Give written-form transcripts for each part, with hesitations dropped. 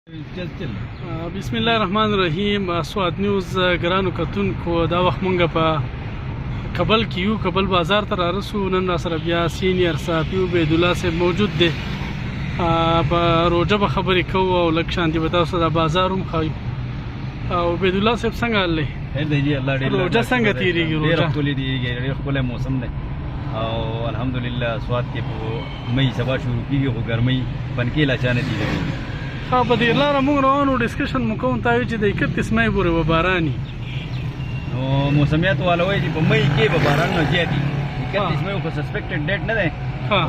بسم الله الرحمن الرحیم. سواد نیوز ګرانو کتونکو، دا وخت مونږ په کابل کې یو. کابل بازار ته رارسو. نن را سره بیا سینیئر صحافي عبید الله صاحب موجود دی. په روجه به خبرې کوو او لږ شانتي به تاسو د بازار هم ښایو. عبید الله صاحب څنګه حال دی؟ خیر دی جی، الله ډېر روجه څنګه تېرېږي؟ ډېر ښکلې تېرېږي، ډېر ښکلی موسم دی او الحمدلله سواد کې په مۍ سبا شروع کېږي، خو ګرمۍ پنکې لا چا نه تېروي. په دې لاره موږ روانو، ډسکشن مو کوو تا وایي چې د 31 مۍ پورې به باران وي. نو موسمیات والا وایي چې په مۍ کې به بارانونه زیات وي. 31 مۍ خو سسپیکټډ ډیټ نه دی،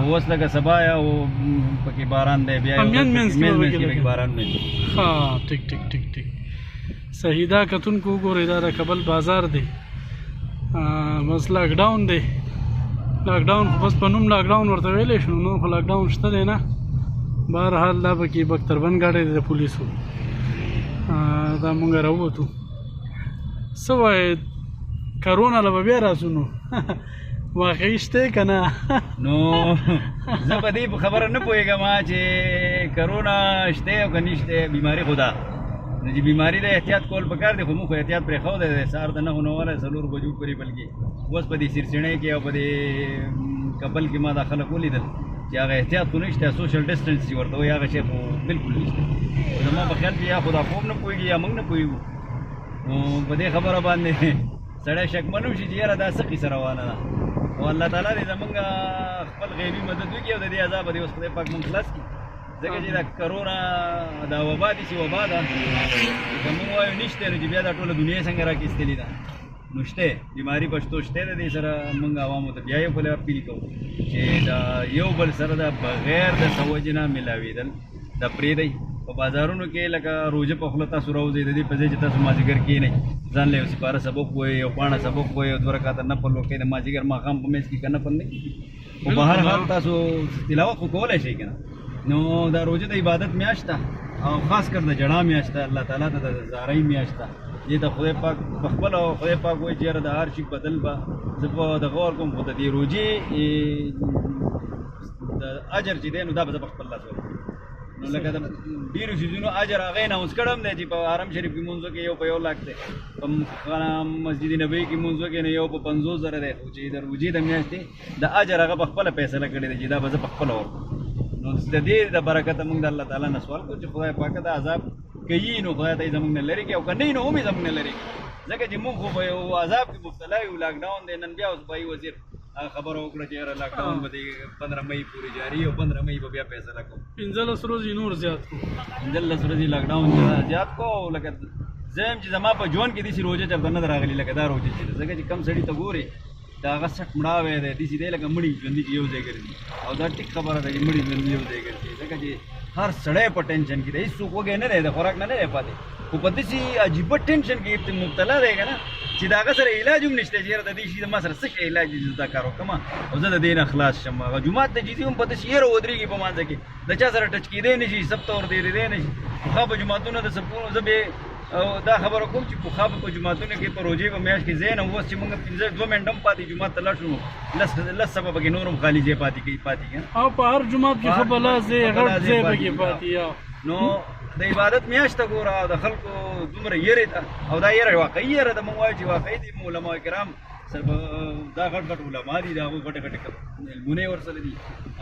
اوس لکه سبا یا پکې باران دی، بیا منځ کې باران دی. ها ټیک ټیک ټیک ټیک صحیح. دا کتونکو وګورئ، دا د کابل بازار دی. بس لاک ډاون دی. لاک ډاون خو بس په نوم لاک ډاون ورته ویلی شو، نور خو لاک ډاون شته دی نه. بهرحال دا پکې بختربند ګاډی دی د پولیسو. دا مونږ راووتو. څه وایې کرونا له به بیا راځو؟ نو واقعي شته که نه؟ نو زه په دې خبره نه پوهېږم چې کرونا شته او که نشته. بیماري خو ده، نو چې بیماري ده احتیاط کول پکار دی، خو موږ خو احتیاط پرېښودی دی. سهار د 9:09 4 بجو پورې، بلکې اوس په دې سرسیڼۍ کې او په دې کابل کې ما دا خلک ولیدل چې هغه احتیاط خو نشته، سوشل ډسټنس چې ورته وایي هغه شی خو بلکل نشته. زما په خیال کې یا خو دا خوب نه پوهېږي یا موږ نه پوهېږو. نو په دې خبره باندې سړی شکمن وشي چې یاره دا څه قیصه روانه ده. او الله تعالی دې زمونږ خپل غیبي مدد وکړي او د دې عذابه دې اوس خدای پاک موږ خلاص کړي. ځکه چې دا کرونا دا وبا دي چې وبا ده، که موږ وایو نشته نو چې بیا دا ټوله دنیا څنګه راکېستلې ده. نو شته بیماري پښتو شته د دې سره. موږ عوامو ته بیا یو بل اپیل کوو چې دا یو بل سره د بغیر د سوجې نه ملاوېدل دا پرېږدئ. په بازارونو کې لکه روژه په خوله تاسو راوځئ، د دې په ځای چې تاسو مازدیګر کښېنئ، ځان له یو سپاره سبق ووایئ، یو پاڼه سبق ووایئ، یو 2 رکعته نفل وکړئ. د مازدیګر ماښام په منځ کې که نفل نه کېږي، خو په هر حال تاسو تلاوت خو کولی شئ که نه. نو دا روژه د عبادت میاشت ده او خاص کر د جړا میاشت ده، الله تعالی ته د زارۍ میاشت ده. دې ته خدای پاک په خپله خدای پاک وایي چې یاره د هر شي بدل به زه په دغه ورکوم، خو د دې روژې د اجر چې دی نو دا به زه په خپل لاس ورکوم. نو لکه د ډېرو څیزونو اجر هغه یې اناونس کړی هم دی چې په حرم شریف کې مونځ وکړې یو په 1 لاک دی، په مسجد نبوي کې مونځ وکړې نو یو په 50,000 دی. خو چې د روژې د میاشتې د اجر هغه په خپله فیصله کړې دی چې دا به زه په خپله ورکوم. نو د دې د برکته موږ د الله تعالی نه سوال کوو چې خدای پاک د عذاب کوي نو خدای ته یې زموږ نه لرې کړي، او که نه وي نو هم یې زموږ نه لرې کړي. ځکه چې موږ خو په یو عذاب کې مبتلا یو. لاک ډاون دی. نن بیا اوس بهي وزیر هغه خبره وکړه چې یاره لاک ډاون به د 15 مۍ پورې جاري او 15 مۍ به بیا فیصله کوو. 15 ورځې نور زیات کړو. 15 ورځې لاک ډاون زیات کړو. لکه زه یم چې زما په ژوند کې داسې روژه چېرته نه ده راغلې لکه دا روژه چې ده. ځکه چې کم سړي ته ګورې دا هغه سټ مړاوی دی، داسې دی لکه مړي ژوندي چې یو ځای ګرځي. او دا ټیک خبره ده چې مړي ژوندي یو ځای ګرځي، ځکه چې هر سړی په ټینشن کې دی. هېڅوک وږی نه دی، د خوراک نه دی پاتې، خو په داسې عجیبه ټینشن کې مبتلا دی که نه چې د هغه سره علاج هم نشته چې یاره د دې شي ما سره څه شی علاج دی، زه دا کار وکړم او زه د دې نه خلاص شم. هغه جومات ته چې ځي هم په داسې یره ودرېږي په مانځه کې، د چا سره ټچ کېدی نه شي، سب ته ور تېرېدی نه شي. پخوا په جوماتونو د سپونو زه بې او دا خبره کوم چې پخوا په جوماتونو کې په روژې په میاشت کې ځای نه اوس چې موږ 2 منټه هم پاتې جومات ته لاړ شو نو لس سبه پکې نور هم خالي ځای پاتې کېږي. او په هر جومات کې ښه بلا ځای غټ ځای پکې پاتې. نو د عبادت میاشت ته ګوره او د خلکو دومره یېرې ته، او دا یېره واقعي یېره ده. موږ وایو چې واقعي دي. علما کرام دا غټ غټ علما دي، د هغوی غټې غټې علمونه یې ورسره دي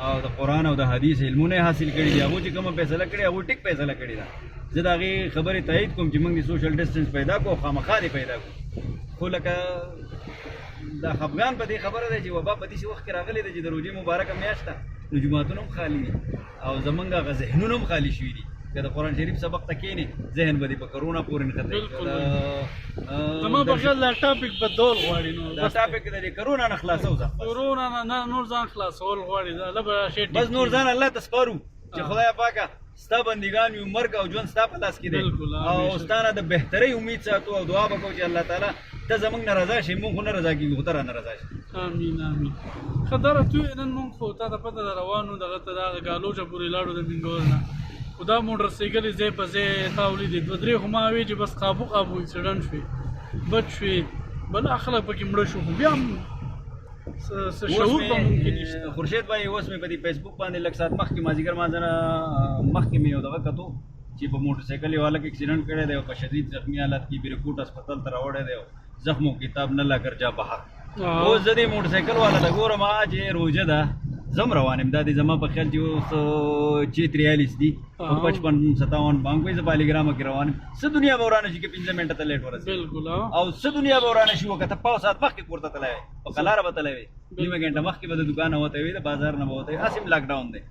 او د قرآن او د حدیث علمونه یې حاصل کړي دي. هغوی چې کومه فیصله کړې هغوی ټیک فیصله کړې ده. زه د هغې خبرې تایید کوم چې موږ د سوشل ډسټنس پیدا کړو، خامخا دې پیدا کړو. خو لکه دا خفګان په دې خبره دی چې وبا په داسې وخت کې راغلی دی چې د روژې مبارکه میاشت ده، نو جوماتونه هم خالي دي او زموږ هغه ذهنونه هم خالي شوي دي. که د قرآن شریف سبق ته کښېنې ذهن به دې په کرونا پورې نښتی. زما په خیال دا ټاپک بدلول غواړي. نو دا ټاپک د دې کرونا نه خلاصو، کرونا نه نور ځان خلاصول غواړي. بس نور ځان الله ته سپارو چې خدای پاکه ستا بندګان یو، مرګ او ژوند ستا په لاس کې دی او ستا نه د بهترۍ امید ساتو او دعا به کوو چې الله تعالی ته زموږ نه رضا شي. موږ خو نه رضا کېږو، خو ته رانه رضا شي. امین امین. ښه دره تو نن موږ خو تا ته پته ده روانو دغه ته دغه ګالوجه پورې لاړو د بنګور نه. خو دا موټر سایکل ځای په ځای تا ولیدې 2-3 خو ما وې چې بس قابو اکسیډنټ شوې، بد شوې، بلا خلک پکې مړه شو. خو بیا هم شعور به ممکن نشته. خورشید بھائی اوس مې په دې فیسبوک باندې لږ ساعت مخکې مازدیګر مانځه نه مخکې مې یو دغه کتو چې په موټر سایکل یو هلک اکسیډنټ کړی دی او په شدید زخمی حالت کې بیرکوټ هسپتال ته راوړی دی او زخمو کتاب نه لا کر جا بهر. اوس زه دې موټر سایکل والا ته ګورم چې روژه ده زم روان یم، دا د زما په خیال چې اوس 43 دي 55-57 باندې زه په علیګرامه کې روان یم. څه دنیا به ورانه شي که 15 منټه ته لیټ ورسېږي بالکل او څه دنیا به ورانه شي که ته پاو ساعت مخکې کور ته تللی وې په قلاره به تللی وې، نیمه ګنټه مخکې به د دوکانه وتی وې، د بازار نه به وتی وې. هسې لاک ډاون دی.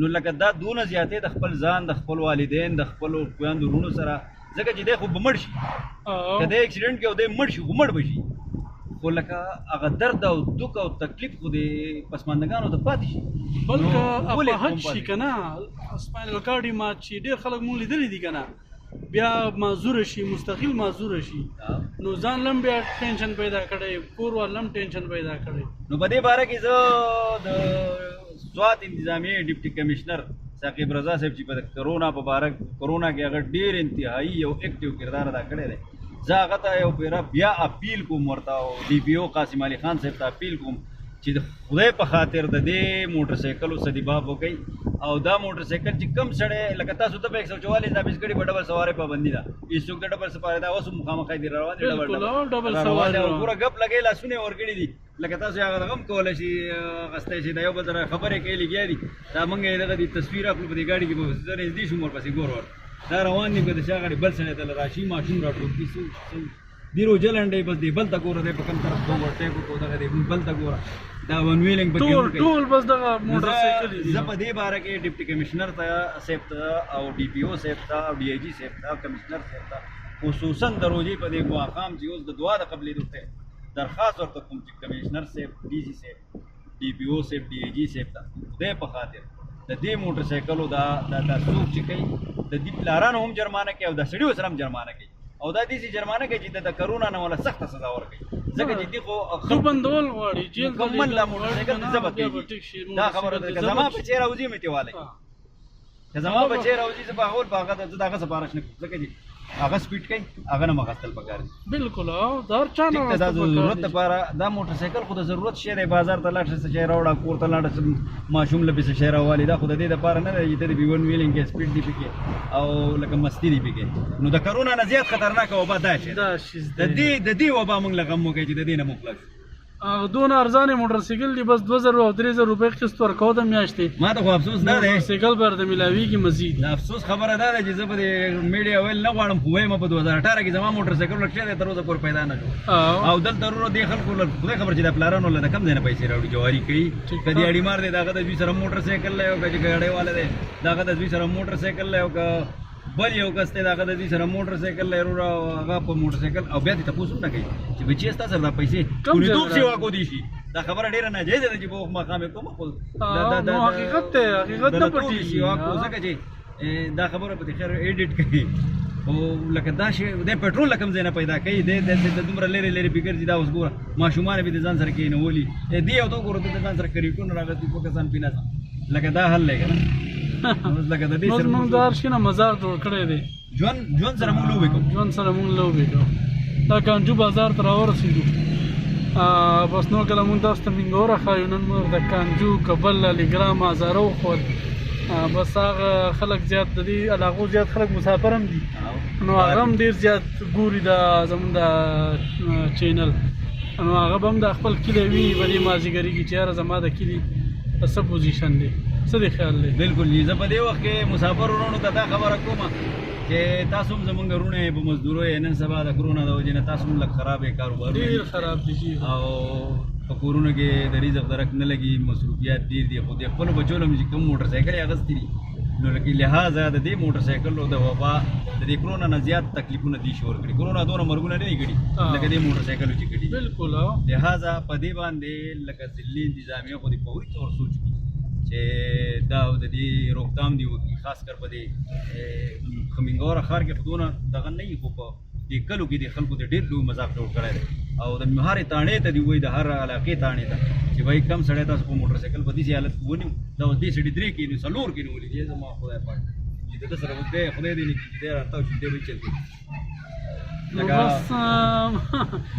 نو لکه دا دونه زیاتې د خپل ځان د خپل والدین د خپلو خویندو وروڼو سره، ځکه چې دی خو به مړ شي، که دی اکسیډنټ کې او دی مړ شي خو مړ به شي، خو لکه هغه درد او دوک او تکلیف خو د پسماندګانو ته پاتې شي. بلکې اپاهج شي که نه سپاینل کارډ یې مات شي، ډېر خلک مونږ لیدلي دي که نه، بیا معذوره شي، مستقل معذوره شي، نو ځان لم بیا ټینشن پیدا کړی، کور والم ټینشن پیدا کړی. نو په دې باره کې زه د سوات انتظامیه ډیپټي کمشنر ثاقب رضا صاحب چې په کرونا په باره کرونا کې هغه ډېر انتهایی یو اکټیو کردار ادا کړی دی، زه هغه ته یو پیره بیا اپیل کوم ورته او ډي پي او قاسم علي خان صاحب ته اپیل کوم چې د خدای په خاطر د دې موټر سایکلو سدباب وکړي او دا موټر سایکل چې کم سړی لکه تاسو ته په 144 نافذ کړي په ډبل سوارۍ پابندي ده، هېڅوک د ډبل سوارۍ دا اوس هم مخامخ دي روان دي ډبل سوارۍ او پوره ګپ لګوي، لاسونه یې ورکړي دي. لکه تاسو هغه دغه هم کولی شي اخیستی شي، دا یو بل سره خبرې کوي لګیا دي، دا موږ یې دغه دي تصویر اخلو په دې ګاډي کې به زه نږدې شوم ورپسې ګور دا روان دي، که د شا غاړې بل سړی ته راشي ماشوم راټول کړي دی روجه لنډی بس دی بل ته ګوره دی په کوم طرف ته ورټیکو کو دغه دی بل ته ګوره دا ون ویلنګ پکې ټول بس دغه موټر سایکل دي. زه په دې باره کې ډیپټي کمشنر ته صاحب ته او ډي پي او صاحب ته او ډي آی جي صاحب ته کمشنر صاحب ته خصوصا د روژې په دې ماښام چې اوس د دعا د قبلېدو ته درخواست ورته کوم چې کمشنر صاحب، ډي سي صاحب، ډي پي او صاحب، ډي آی جي صاحب ته خدای په خاطر د دې موټر سایکلو دا څوک چې کوي د دې پلارانو هم جرمانه کوي او د سړیو سره هم جرمانه کوي او دا داسې جرمانه کوي چې د کرونا نه ولا سخته سزا ورکوي، ځکه چې دې خو بندول غواړي جیل ته مکمل لا موټر سایکل دې ضبط کېږي. دا خبره ده که زما په چیر راوځي مې تېوالی، که زما په چیر راوځي زه به هغه په هغه زه د هغه سفارش نه کوم، ځکه چې هغه سپیډ کوي هغه نه مغستل پکار دي. بالکل دا هر چا نه دا ضرورت لپاره دا موټر سایکل خو د ضرورت شی دی، بازار ته لاړ شه څه شی راوړه، کور ته لاړ شه ماشوم له څه شی راوالي، دا خو د دې لپاره نه دی چې ته د بي ون ویلینګ کې سپیډ دی پکې او لکه مستی دی پکې. نو د کرونا نه زیات خطرناکه وبا دا شی د دې وبا موږ له غم وکړي چې د دې نه موږ خلاص دونه ارزانه موټر سایکل دی، بس 2000 او 3000 روپۍ قسط ورکو د میاشتې. ما ته خو افسوس دا دی موټر سایکل بر د ملاویږي مزید د افسوس خبره دا ده چې زه په دې میډیا ویل نه غواړم، خو وایم په 2018 کې زما موټر سایکل لکه دی تر اوسه پورې پیدا نه شو او دلته ورو دې خلکو له خدای خبر چې د پلارانو له کم ځای نه پیسې راوړي جواري کوي، کدي اړي مار دی دغه د دوی سره موټر سایکل لی او که ګاډۍ والا دی دغه د دوی سره موټر سایکل لی او که بل یو کس دی دغه د دوی سره موټر سایکل لی وروره هغه په موټر سایکل او بیا دې تپوس هم نه کوي چې بچي ستا سره دا پیسې کولیتوب سیوا کو دي شي. دا خبره ډېره ناجایزه ده چې په وخت ماښام یې کومه خو حقیقت دی، حقیقت نه پټېږي ځکه چې دا خبره په خیر ایډیټ کوي او لکه دا شی د پټرول له کوم ځای نه پیدا کوي، د دومره لرې لرې پې ګرځي. دا اوس ګوره ماشومان به د ځان سره کېنولي دې او ته ګوره ته د ځان سره کریټونه راغلي په کسان پینه لکه دا حل دی که نه اوس لکه د دې سره موږ د هر شي نه مزار جوړ کړی دی، ژوند سره موږ لوبې کوو، ژوند سره موږ لوبې کوو. دا کانجو بازار ته راورسېدو بس نو کله مونږ تاسو ته مینګوره ښایو، نن موږ د کانجو کابل علیګرام هزاره وښود، بس هغه خلک زیات د دې علاقو زیات خلک مسافر هم دي، نو هغه هم ډېر زیات ګوري د زموږ د چینل، نو هغه به هم د خپل کلی وي په دې مازدیګري کې چې یاره زما د کلي څه پوزیشن دی، څه دی خیال دی. بالکل زه په دې وخت کې مسافر وروڼو ته دا خبره کوم چې تاسو هم زمونږ وروڼه یې په مزدورو یې نن سبا د کرونا د وجې نه تاسو هم لږ خراب یې کاروبارونه ډېر خراب دي او په کورونو کې د رزق درک نه لګي، مصروفیات ډېر دي، خو د خپلو بچو له چې کوم موټر سایکل یې اخیستي دي نو لہٰذا د دې موټر سایکلو د وبا د دې کرونا نه زیات تکلیفونه دي شور کړي. کرونا دونه مرګونه نه دي کړي لکه دې موټر سایکلو چې کړي. بالکل لہٰذا په دې باندې لکه ضلعي انتظامیه خو د فوري طور سوچ کړي چې دا د دې روکتام دی وکړي، خاص کر په دې خمینګوره ښار کې خو دونه دغه نه وي، خو په دې کلو کې د خلکو د ډېر لوی مذاق جوړ کړی دی او د هرې تاڼې ته دي وایي د هر علاقې تاڼې ته چې وایي کم سړی تاسو په موټر سایکل په داسې حالت کې ونیو، دا اوس دې سړي 3 کېنو 4 کېنو ولې زما خدای پاک چې د ده سره اوس دی خدای دې نه کړي چې دی راتاو چې دی وچل کړي.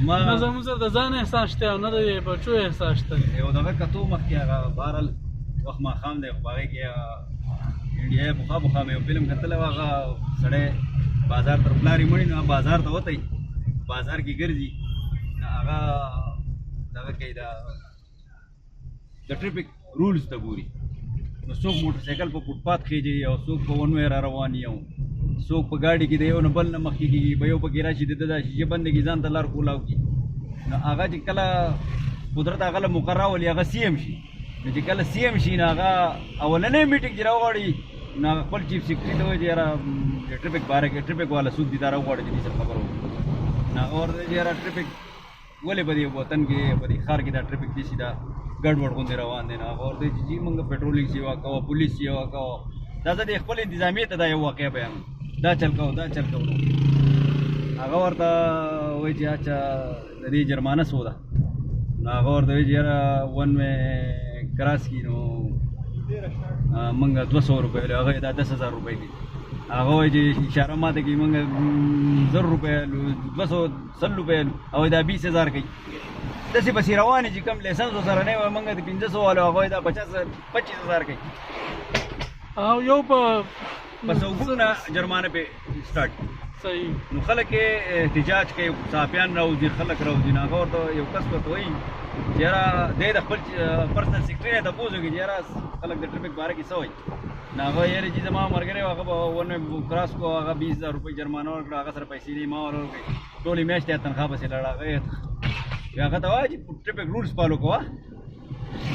نه زموږ سره د ځان احساس شته او نه د بچو احساس شته. یو دغه کتو مخکې هغه بهرحال وخت ماښام دی خو په هغې کې انډیا بخا بخا مې یو فلم کتلی و هغه سړی بازار تر پلار یې مړي نو بازار ته وتی بازار کې ګرځي نو هغه دغه کوي د ټریفک رولز ته ګوري نو څوک موټر سایکل په فوټپاث خېجي او څوک په ون وې را روان یو څوک په ګاډي کې د یو نه بل نه مخکې کېږي به یو پکې راشي د ده دا شیشې بندې کړي ځان ته لار کولاو کړي نو هغه چې کله قدرت هغه له مقرر راولي هغه سی ایم شي نو چې کله سی ایم شي نو هغه اولنۍ میټینګ چې راوغواړي نو هغه خپل چیف سیکرټري ته وایي چې یاره د ټریفک باره کې ټریفک والا څوک دي دا راوغواړي چې دې سره خبره وکړي نو هغه ورته چې یاره ټریفک ولې په دې وطن کې په دې ښار کې دا ټریفک داسې دا ګډوډ غوندې روان دی نو هغه ورته چې جي موږ پټرولینګ سیوا کوو پولیس سیوا کوو دا زه د خپل انتظامیې ته دا یو واقع بیان دا چل کوو هغه ورته وایي چې اچھا د دې جرمانه څو ده نو هغه ورته وایي چې یاره ون وې کراس کړي نو موږ 200 روپۍ هغه دا 10,000 روپۍ دي هغه وایي چې اشاره ماته کوي موږ 100 روپۍ 200 روپۍ او دا 20,000 کوي داسې پسې روانې چې کوم لایسنس ورسره نه وي موږ د 500 والو هغه وایي دا 25,000 کوي او یو په سوګونه جرمانه پې سټارټ صحیح نو خلک یې احتجاج کوي صحافیان راوځي خلک راوځي نو هغه ورته یو کس ورته وایي چې یاره دی د خپل پرسنل سیکرټري نه تپوس وکړي چې یاره خلک د ټریفک باره کې څه وایي نو هغه یاره چې زما ملګری و هغه به ون کراس کو هغه 20,000 روپۍ جرمانه ورکړه هغه سره پیسې نه ما ورکړې ټولې میاشتې تنخواه پسې لاړه هغه ته وایي چې ټریفک رولز فالو کوه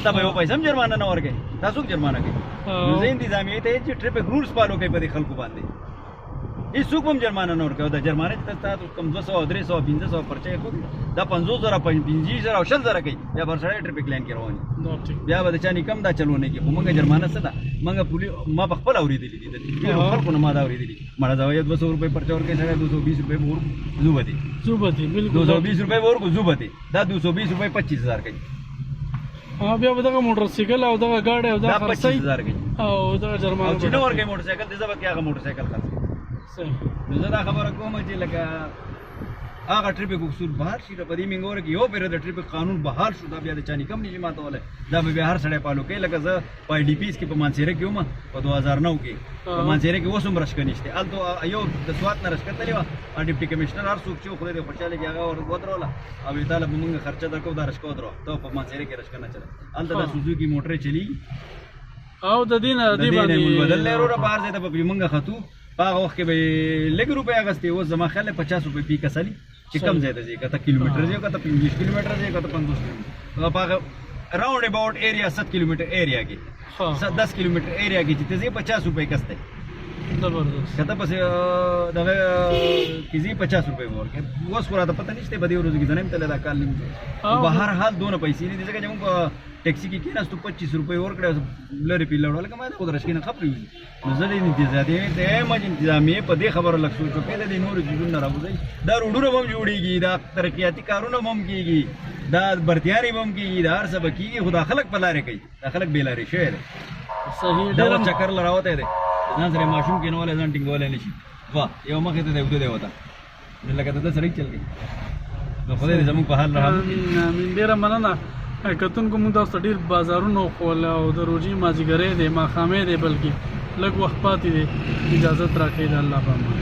ته به یو پیسه هم جرمانه نه ورکوي دا څوک جرمانه کوي نو زه انتظامیې ته چې ټریفک رولز فالو کوي په دې خلکو باندې هېڅوک هم جرمانه نه ورکوي دا جرمانه چې تاسو کوم 200 300 500 پرچه یې کوي دا 50,000 50,000 او 60,000 کوي بیا پر سړی ټریفک لاین کې روان بیا به د چا نه کم دا چلونه کوي خو موږ جرمانه څه ده موږ ما په خپل اورېدلي دي د ډېرو خلکو نه ما دا اورېدلي مړه دا وایي 200 روپۍ پرچه ورکوي سړی 220 روپۍ به ورکړو زوبتې بالکل 220 روپۍ به ورکړو زوبتې دا 220 روپۍ 25,000 کوي بیا به دغه موټر سایکل او دغه ګاډی او دغه 25,000 کوي او دغه جرمانه چې نه ورکوي موټر سایکل دې زه به هغه موټر سایکل خرڅ صحیح نو زه دا خبره کوم چې لکه هغه ټریفک اصول بهر شي په دې منګوره کې یو پېره د ټریفک قانون بهر شو دا بیا د چا نه کم نشي ماتولی دا به بیا هر سړی فالو کوي لکه زه په آی ډي پیز کې په مانسیره کې وم په 2009 کې په مانسیره کې اوس هم رشکه نشته هلته یو د سوات نه رشکه تللې وه ډپټي کمشنر هر څوک چې و خدای دې خوشحاله کړي هغه ودروله او ویې تاله به مونږ خرچه درکړو دا رشکه ودروه ته په مانسیره کې رشکه نه چله هلته د سوزوکي موټرې چلېږي او د دې نه بدل دی وروره بهر ځای ته به مونږ خطو په هغه وخت کې به لږ روپۍ اخېستې اوس زما خیال دی 50 روپۍ پی کسلي چې کم ځای ته ځي که ته کیلومیټر ځي که ته 25 کیلومیټر ځي که ته 50 کیلومیټر په هغه راؤنډ اباؤټ ایریا 7 کیلومیټر ایریا کې 10 کیلومیټر ایریا کې چې ته ځې 50 روپۍ کسته زبردست که ته پسې دغه کې ځي 50 روپۍ به ورکړې اوس خو راته پته نشته په دې ورځو کې زه نه یم تللی دا کال نه به هر حال دونه پیسې نه دي ځکه چې موږ په ټیکسي کې کېناستو 25 روپۍ ورکړې لرې پې لاړو لکه ما د خو د رشکې نه خبرې وي نو زه د انتظامیې په دې خبره لږ سوچ وکړې د دې نورو څیزونو نه راوځئ دا روډونه به هم جوړېږي دا ترقیاتي کارونه به هم کېږي دا برتیارې به هم کېږي دا هر څه به کېږي خو دا خلک په لارې کوي دا خلک بې لارې شوی دی صحیح دا چکر له راوتی دی ځان سره ماشوم کېنولی ځان ټینګولی نه شي واه یو مخې ته دی اوده دی وته نو لکه د ده سړی چل کوي نو خدای دې زموږ په حال رحم امین ډېره مننه کتونکو موږ تاسو ته ډېر بازارونه وښول او د روژې مازدیګری دی ماښامۍ دی بلکې لږ وخت پاتې دی اجازت راکړئ د الله په امان